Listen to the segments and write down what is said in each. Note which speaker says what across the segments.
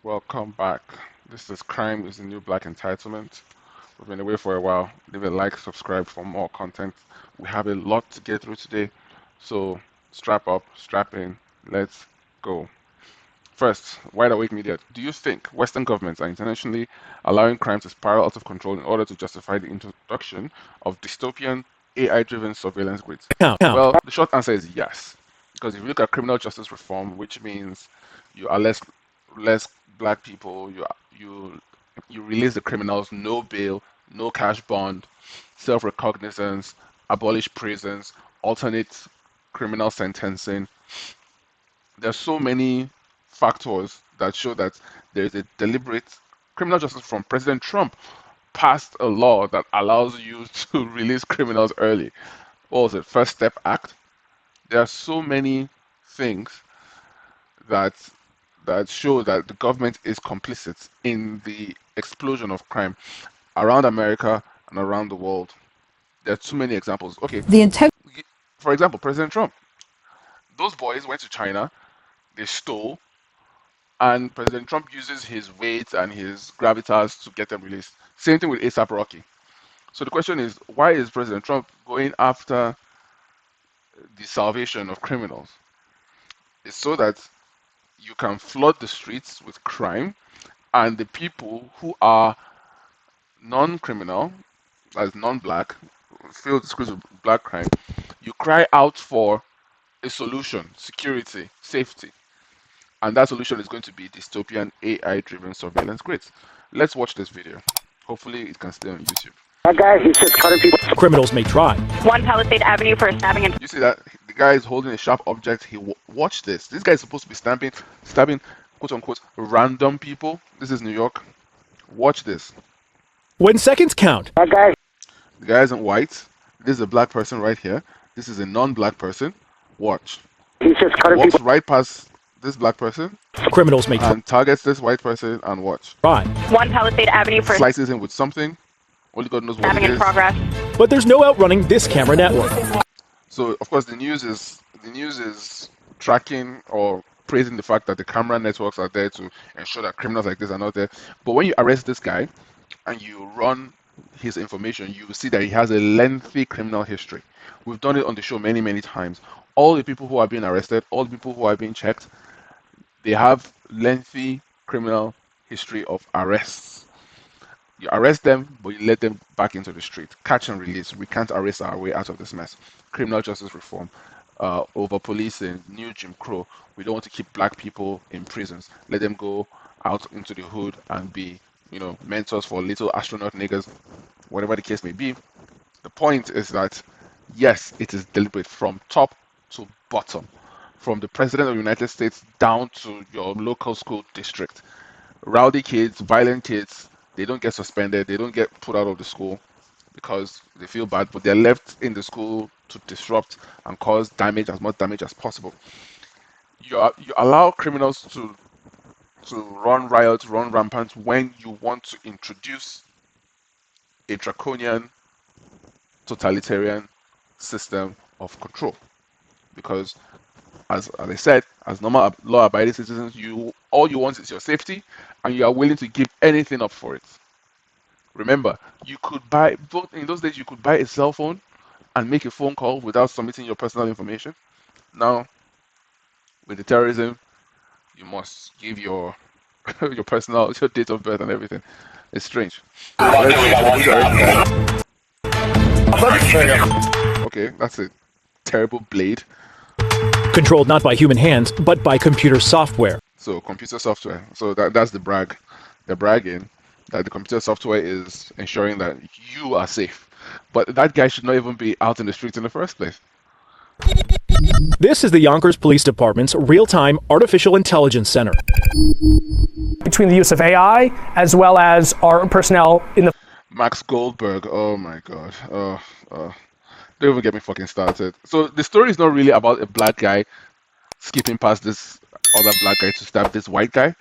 Speaker 1: Welcome back. This is Crime is the New Black Entitlement. We've been away for a while. Leave a like, subscribe for more content. We have a lot to get through today, so strap up, strap in, let's go. First, wide awake media. Do you think Western governments are intentionally allowing crime to spiral out of control in order to justify the introduction of dystopian AI-driven surveillance grids? Well, the short answer is yes. Because if you look at criminal justice reform, which means you are less black people, you release the criminals, no bail, no cash bond, self-recognizance, abolish prisons, alternate criminal sentencing. There's so many factors that show that there is a deliberate criminal justice from President Trump passed a law that allows you to release criminals early. What was it? First Step Act. There are so many things that show that the government is complicit in the explosion of crime around America and around the world. There are too many examples. Okay, for example, President Trump. Those boys went to China, they stole, and President Trump uses his weight and his gravitas to get them released. Same thing with ASAP Rocky. So the question is, why is President Trump going after the salvation of criminals? It's so that you can flood the streets with crime, and the people who are non-criminal, as non-black, feel disgrace with black crime, you cry out for a solution, security, safety. And that solution is going to be dystopian AI-driven surveillance grids. Let's watch this video. Hopefully it can stay on YouTube.
Speaker 2: That guy, he's just cutting people.
Speaker 3: Criminals may try.
Speaker 4: 1 Palisade Avenue for a stabbing and
Speaker 1: You see that? The guy is holding a sharp object. Watch this. This guy is supposed to be stabbing, quote unquote, random people. This is New York. Watch this.
Speaker 3: When seconds count.
Speaker 2: That guy.
Speaker 1: The guy isn't white. This is a black person right here. This is a non-black person. Watch.
Speaker 2: He's just cutting
Speaker 1: Walks
Speaker 2: people.
Speaker 1: right past this black person
Speaker 3: Criminals may
Speaker 1: and targets this white person and watch.
Speaker 3: try.
Speaker 4: 1 Palisade Avenue for a
Speaker 1: Slices him with something. Only God knows what
Speaker 4: stabbing
Speaker 1: it
Speaker 4: in
Speaker 1: is.
Speaker 4: progress.
Speaker 3: But there's no outrunning this camera network.
Speaker 1: So of course the news is tracking or praising the fact that the camera networks are there to ensure that criminals like this are not there. But when you arrest this guy and you run his information, you will see that he has a lengthy criminal history. We've done it on the show many times. All the people who are being arrested, all the people who are being checked, they have lengthy criminal history of arrests. You arrest them, but you let them back into the street. Catch and release. We can't arrest our way out of this mess. Criminal justice reform, over policing, new Jim Crow. We don't want to keep black people in prisons. Let them go out into the hood and be, mentors for little astronaut niggas, whatever the case may be. The point is that, yes, it is deliberate from top to bottom, from the President of the United States down to your local school district. Rowdy kids, violent kids, they don't get suspended, they don't get put out of the school because they feel bad, but they're left in the school to disrupt and cause damage, as much damage as possible. You allow criminals to run riots, run rampant when you want to introduce a draconian, totalitarian system of control. Because, as I said, as normal law-abiding citizens, all you want is your safety, and you are willing to give anything up for it. Remember, you could buy, in those days, you could buy a cell phone and make a phone call without submitting your personal information. Now, with the terrorism, you must give your your date of birth and everything. It's strange. Okay, that's a terrible blade.
Speaker 3: Controlled not by human hands, but by computer software.
Speaker 1: So computer software. So that's the brag. They're bragging that the computer software is ensuring that you are safe. But that guy should not even be out in the streets in the first place.
Speaker 3: This is the Yonkers Police Department's real-time artificial intelligence center.
Speaker 5: Between the use of AI as well as our personnel in the
Speaker 1: Max Goldberg. Oh my God. Don't even get me fucking started. So the story is not really about a black guy skipping past this other black guy to stab this white guy.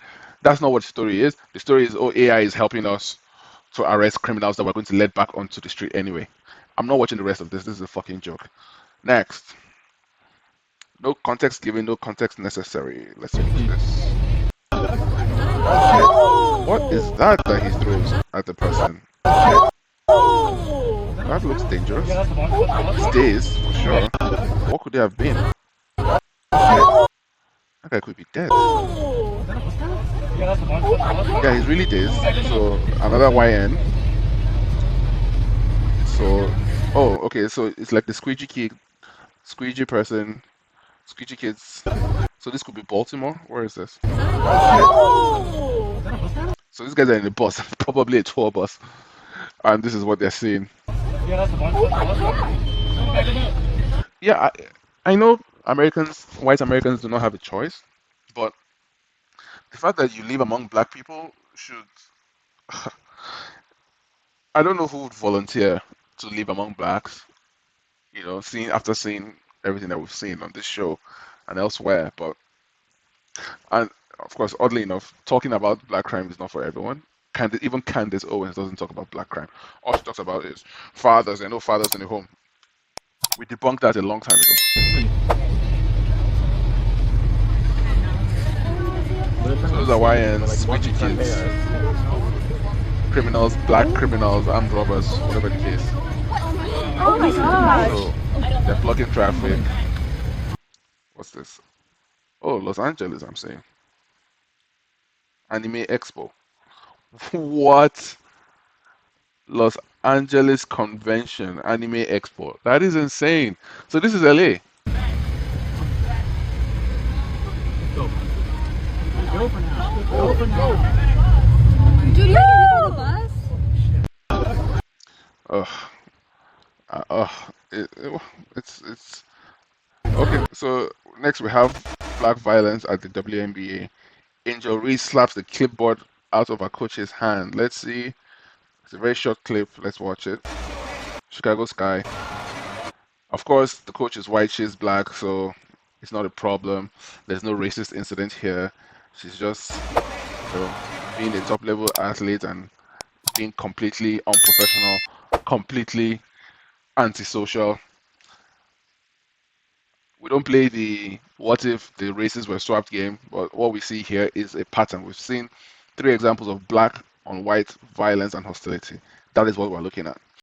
Speaker 1: That's not what the story is. The story is, AI is helping us to arrest criminals that we're going to let back onto the street anyway. I'm not watching the rest of this. This is a fucking joke. Next. No context given, no context necessary. Let's finish this. is that he throws at the person? That looks dangerous. It's dazed for sure. What could they have been? That guy could be dead. Yeah, he's really dazed. So another YN. So, oh, okay. So it's like the squeegee kid, squeegee person, squeegee kids. So this could be Baltimore. Where is this? So these guys are in the bus, probably a tour bus, and this is what they're seeing. Yeah, I know Americans, white Americans do not have a choice, but the fact that you live among black people should. I don't know who would volunteer to live among blacks, seeing after seeing everything that we've seen on this show and elsewhere. But and of course, oddly enough, talking about black crime is not for everyone. Even Candace Owens doesn't talk about black crime. All she talks about is fathers. There are no fathers in the home. We debunked that a long time ago. So those are YNs, squeegee kids, criminals, black criminals, armed robbers, whatever the case.
Speaker 4: Oh my gosh.
Speaker 1: So they're blocking traffic. What's this? Oh, Los Angeles, I'm saying. Anime Expo. What? Los Angeles Convention, Anime Expo. That is insane. So this is LA.
Speaker 6: Dude, you can the bus?
Speaker 1: Ugh. It's okay. So next we have black violence at the WNBA. Angel Reese slaps the clipboard out of her coach's hand. Let's see. It's a very short clip. Let's watch it. Chicago Sky. Of course, the coach is white, she's black, so it's not a problem. There's no racist incident here. She's just, being a top-level athlete and being completely unprofessional, completely antisocial. We don't play the what if the races were swapped game, but what we see here is a pattern. We've seen 3 examples of black on white violence and hostility. That is what we're looking at.